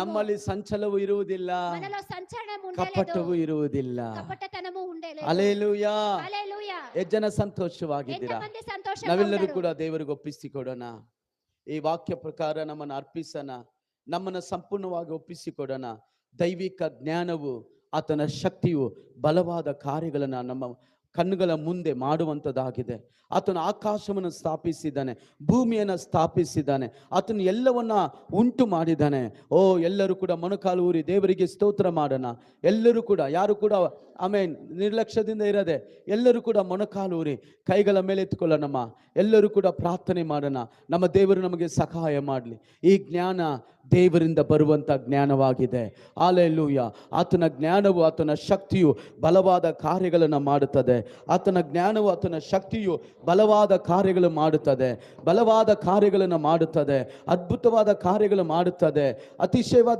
ನಮ್ಮಲ್ಲಿ ಸಂಚಲವು ಇರುವುದಿಲ್ಲ, మనలో సంచలనం ఉండలేదు, ಕಪಟವು ಇರುವುದಿಲ್ಲ. కపటతనము ఉండలేదు. ಹಲ್ಲೆಲೂಯಾ. హల్లెలూయా. ಎಷ್ಟು ಜನ ಸಂತೋಷವಾಗಿದ್ದೀರಾ? ఎంతమంది సంతోషంగా ನಾವೆಲ್ಲರೂ ఉన్నారు? ಕೂಡ ದೇವರಿಗೆ ಒಪ್ಪಿಸಿಕೊಡೋಣ. ಈ ವಾಕ್ಯ ಪ್ರಕಾರ ನಮ್ಮನ್ನು ಅರ್ಪಿಸೋಣ, ನಮ್ಮನ್ನು ಸಂಪೂರ್ಣವಾಗಿ ಒಪ್ಪಿಸಿಕೊಡೋಣ. ದೈವಿಕ ಜ್ಞಾನವು, ಆತನ ಶಕ್ತಿಯು ಬಲವಾದ ಕಾರ್ಯಗಳನ್ನು ನಮ್ಮ ಕಣ್ಣುಗಳ ಮುಂದೆ ಮಾಡುವಂಥದ್ದಾಗಿದೆ. ಆತನು ಆಕಾಶವನ್ನು ಸ್ಥಾಪಿಸಿದ್ದಾನೆ, ಭೂಮಿಯನ್ನು ಸ್ಥಾಪಿಸಿದ್ದಾನೆ, ಆತನು ಎಲ್ಲವನ್ನ ಉಂಟು ಮಾಡಿದ್ದಾನೆ. ಓ, ಎಲ್ಲರೂ ಕೂಡ ಮೊಣಕಾಲು ಊರಿ ದೇವರಿಗೆ ಸ್ತೋತ್ರ ಮಾಡೋಣ. ಎಲ್ಲರೂ ಕೂಡ, ಯಾರು ಕೂಡ ಆಮೇನ್ ನಿರ್ಲಕ್ಷ್ಯದಿಂದ ಇರದೆ ಎಲ್ಲರೂ ಕೂಡ ಮೊಣಕಾಲು ಊರಿ ಕೈಗಳ ಮೇಲೆ ಎತ್ಕೊಳ್ಳೋಣಮ್ಮ. ಎಲ್ಲರೂ ಕೂಡ ಪ್ರಾರ್ಥನೆ ಮಾಡೋಣ. ನಮ್ಮ ದೇವರು ನಮಗೆ ಸಹಾಯ ಮಾಡಲಿ. ಈ ಜ್ಞಾನ ದೇವರಿಂದ ಬರುವಂಥ ಜ್ಞಾನವಾಗಿದೆ. ಹಲ್ಲೆಲೂಯಾ. ಆತನ ಜ್ಞಾನವು, ಆತನ ಶಕ್ತಿಯು ಬಲವಾದ ಕಾರ್ಯಗಳನ್ನು ಮಾಡುತ್ತದೆ. ಆತನ ಜ್ಞಾನವು, ಆತನ ಶಕ್ತಿಯು ಬಲವಾದ ಕಾರ್ಯಗಳು ಮಾಡುತ್ತದೆ, ಬಲವಾದ ಕಾರ್ಯಗಳನ್ನು ಮಾಡುತ್ತದೆ, ಅದ್ಭುತವಾದ ಕಾರ್ಯಗಳು ಮಾಡುತ್ತದೆ, ಅತಿಶಯವಾದ